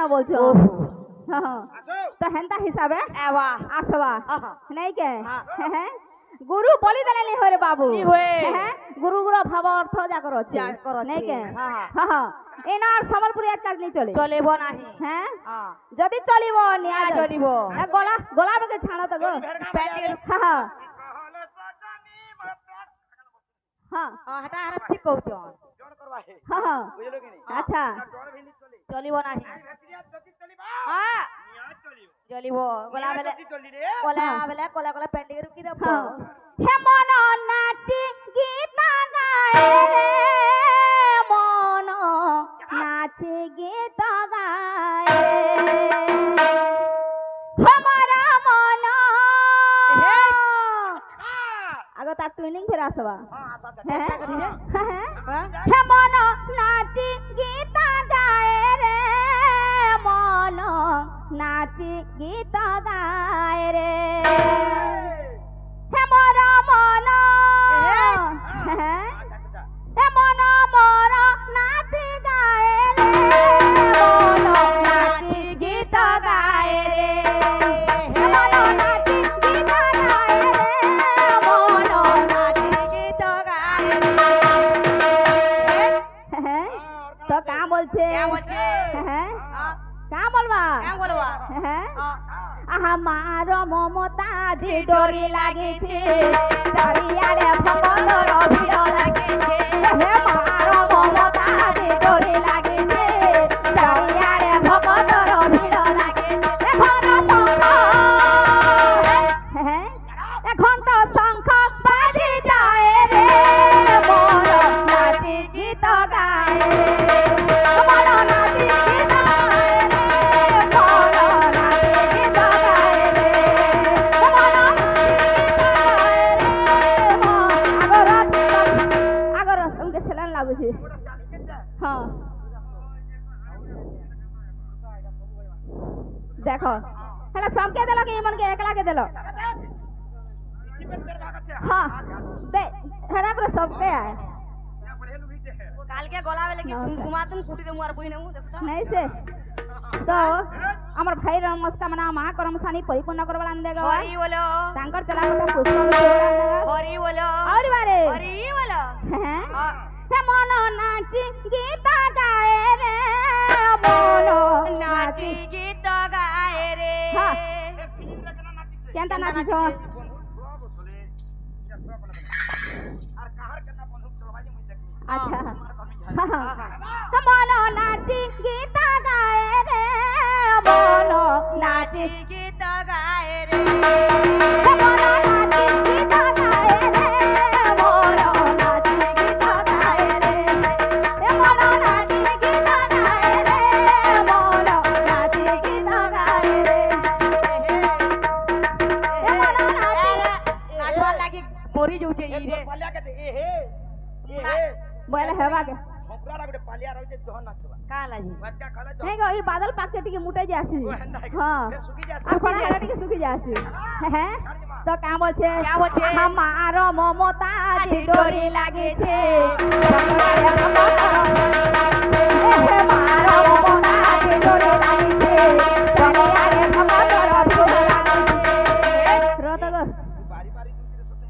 কেন বলছো তো হেনতা হিসাবে আসবা নাই কে হ্যাঁ গুরু বলি দেলে হরে বাবু হ্যাঁ গুরু গুরু ভাব অর্থ যা করছে নাই কে হ্যাঁ এনার সম্বলপুরি এক কাজ নেই চলিব নাহি হ্যাঁ যদি চলিব নিয়া চলিব গলা গলা বকে ছাড়ো তো গো হ্যাঁ হ্যাঁ হাটা হারা ঠিক কହୁছ হ্যাঁ আচ্ছা চলিব নাহি হ্যাঁ চলিব গলা বেলে কলা বেলে কলা কলা পেন্ডিং রুকি দেব হে মন নাচি গীত গায় রে মন নাচি গীত গায় हमारा मन आगो तार ट्रेनिंग फिर आसवा हे मन नाची गीत गाए रे मन नाची गीत गाए रे हे मोरा मन हे मन मोर नाची गाए रे मन नाची गीत गाए रे हमारो ममता जी डोरी लागे छे चारियारे भगतर ভিড় लागे छे हमारो ममता जी डोरी लागे छे चारियारे भगतर ভিড় लागे छे घंटा शंख बाजी जाए रे मन नाची गीत गाए मन नाची गीत गाए रे मन नाची गीत गाए रे मन आगर तुमके सेलान लागू छे हां देखो हेला सबके देलो कि मन के एकला के देलो हाँ दे हेरा पर सबके आए काल के गला वाले की घुमा तुम कुटी दे मुआर बहिने मु देखता नहीं से तो हमर भाई नमस्कार मना मा कर्मसानी परिपूर्ण करवाला देगा हरि बोलो तांकर चला को पुष्प हरि बोलो और बारे हरि बोलो हे मन नाची गीत गाए रे मन नाची गीत गाए रे हां केनता नाची छो अच्छा मन नाची गीत गाए रे मन नाची गीत गाए रे मन नाची गीत गाए रे मन नाची गीत गाए रे मन नाची गीत गाए रे मन नाची गीत गाए रे मन नाची नाचवा लागी मोरी जाउछे ई रे पालिया के ए हे बोले हेबा के छोकरा गुटे पालिया रहै छै जहन नाचबा का लाजी बच्चा खाला नहीं गो ई बादल पाक के टिके मुटे जासी हां सुखी जा सुखी टिके सुखी जासी हैं तो का बोल छे हमारो ममता जी डोरी लागे छे हमारो ममता जी डोरी लागे छे चारियारे भगतर ভিড় लागे छे रोत गो बारी बारी तुमके सोते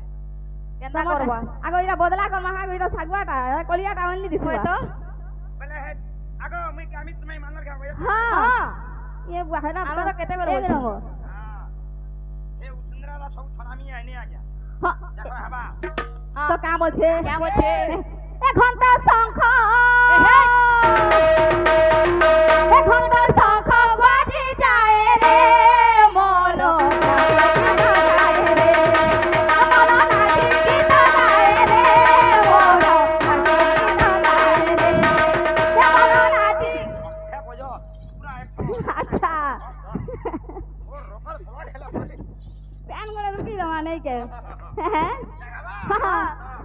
केनता करबा आगो इरा बदला कर महा गो इरा सागवाटा कलियाटा ओनली दिसबा तो पहले है आगो मैं अमित तुम्हें मानर का हां ये बहरा हमरा तो केते बेले बोलछ हां ए सुंदराला सब थरामी आने आ गया हां देखो हवा तो का बोल छे एक घंटा शंख एक घंटा शंख बाजी जाए रे मन नाची गीत गाए रे मन नाची गीत गाए रे मन नाची गीत गाए रे मन नाची है बजो पूरा एक अच्छा और रोकल ब्लड हेला प्यान करे रुकी दवा नहीं के हैं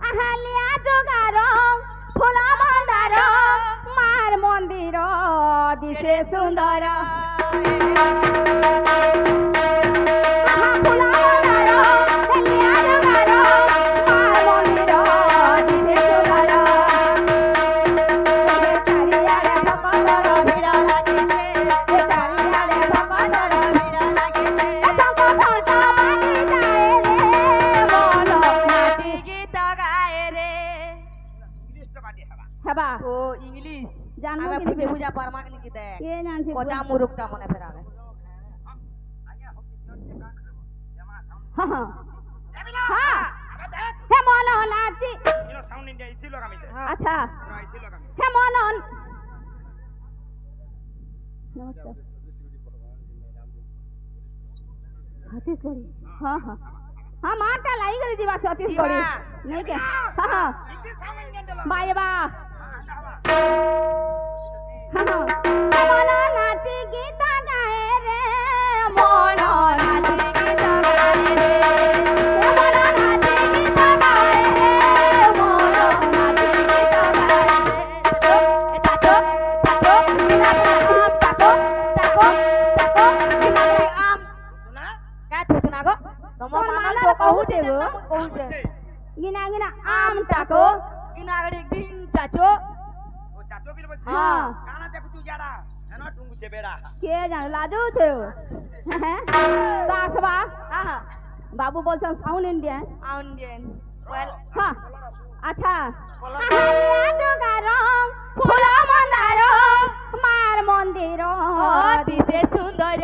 আহালিয়া জোগার ফুল মন্দার মার মন্দির দিশে সুন্দর ফুল মন্দার আহালিয়া জোগার মার মন্দির দিশে সুন্দর চারিয়ারে ভক্তর ভিড় লাগিছে কে জানছি কচা মুরুকটা মনে ফেরাবে আগে হোক কি কান করব জামা সাউন্ড হ্যাঁ হ্যাঁ এবিলা হ্যাঁ আরে দেখ হে মন নাচি ইনো সাউন্ড ইন্ডিয়া ইতি লাগামি দে আচ্ছা না ইতি লাগামি হে মন নমস্কার ছত্তিশগড়ি হ্যাঁ হ্যাঁ हाँ मारता लाई कर जीवा छत्तीसगढ़ी नहीं क्या हाँ हाँ ইতি সাউন্ড ইন্ডিয়া দে बाय बा যাবা हाँ हाँ मोनो नाची गीता गाए रे मोनो नाची गीता गाए रे मोनो नाची गीता गाए रे मोनो नाची गीता गाए रे चाचो चाचो बिना आम चाचो चाचो चाचो बिना आम শুনা का तू सुना गो तमो तोर मानल मानल तो कहू कहू छे छे गो। तम कहू छे गिना गिना आम टाको इनागड़ी दिन चाचो ও চাচো বিল বলছি হ্যাঁ। কানা দেখু তুই যাড়া এনো টুঙ্গুছে বেড়া के जाने लाजू थे हैं तो आसवा हां बाबू बोलछन साउंड इंडियन आउंडियन वेल हाँ अच्छा आहालिया जुगारम फुला मंदार मार मंदिर अति से सुंदर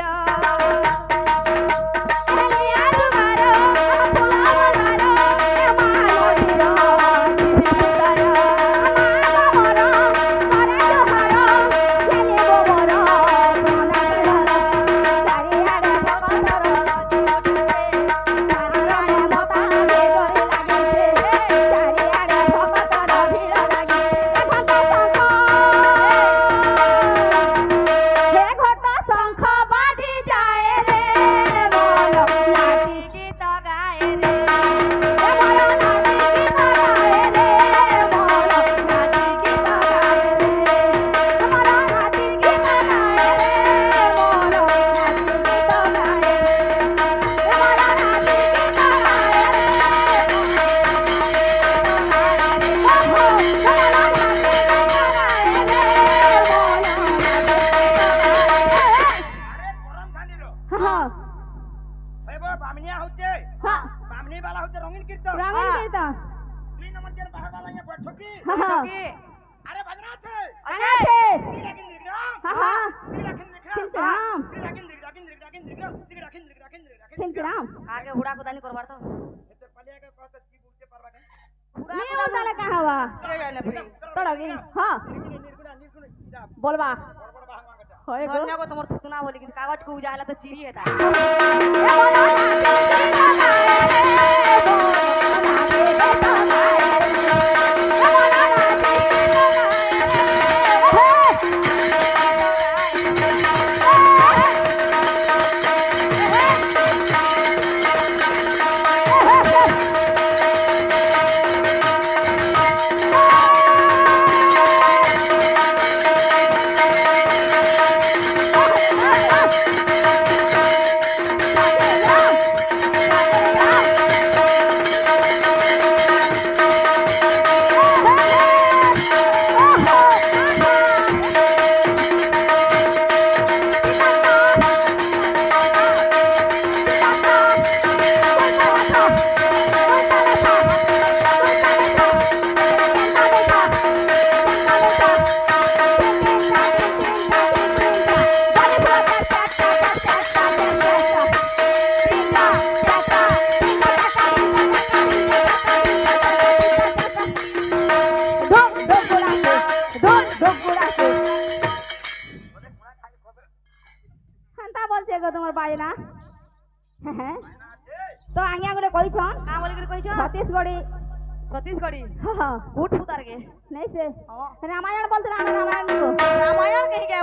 आहालिया जुगारम फुला मंदार मार मंदिर अति से सुंदर আমার করে জোহার জানি গোবর মনা গেল চারিয়ারে ভগতর চারিয়ারে মতা ভিড় লাগিছে চারিয়ারে ভগতর ভিড় লাগিছে হে ঘট শঙ্খ বাজি যায় রে মন নাচি गीत गाए रे হে মন নাচি গীত গায় রে মন নাচি গীত গায় রে মন নাচি গীত গায় রে মন নাচি গীত গায় রে মন নাচি গীত আরে গরম খানিলো হ্যাঁ হইব বামনিয়া হচ্ছে হ্যাঁ বামনি বালা হচ্ছে রঙিন কীর্তন রঙিন কীর্তন দুই নম্বর যেন বাহার বালা ইয়া বৈঠকি হ্যাঁ की আরে বাজনা আছে আছে আছে দিগড়া কিন দিগড়াম হ্যাঁ হ্যাঁ দিগড়া কিন দিগড়াম কিনতাম দিগড়া কিন দিগড়া কিন দিগড়া কিন দিগড়াম দিগড়া কিন দিগড়া কিন দিগড়া কিন কিনতাম आगे हुड़ा कुदानी करबार तो এতে পালিয়া কে কত কি বলতে পারবা কেন हुड़ा नी बोलता का हवा के जाने फ्री तोड़ा गी हाँ নির্গুণা নির্গুণা ইটা बोलबा বড় বড় বাহার মাগটা होए गो धन्य को तुमर थुतना बोली कि कागज को उजाला तो चिरी है ता হেন্তা বলছে গো তোমার বাড়ি না হ্যাঁ তো আগে আগে কইছন का बोली कि कहिছো ছত্তিশগড়ি छत्तीसगढ़ी হ্যাঁ उठ उतार के नहीं से हां रामायण बोलते रामायण रामायण कहीं के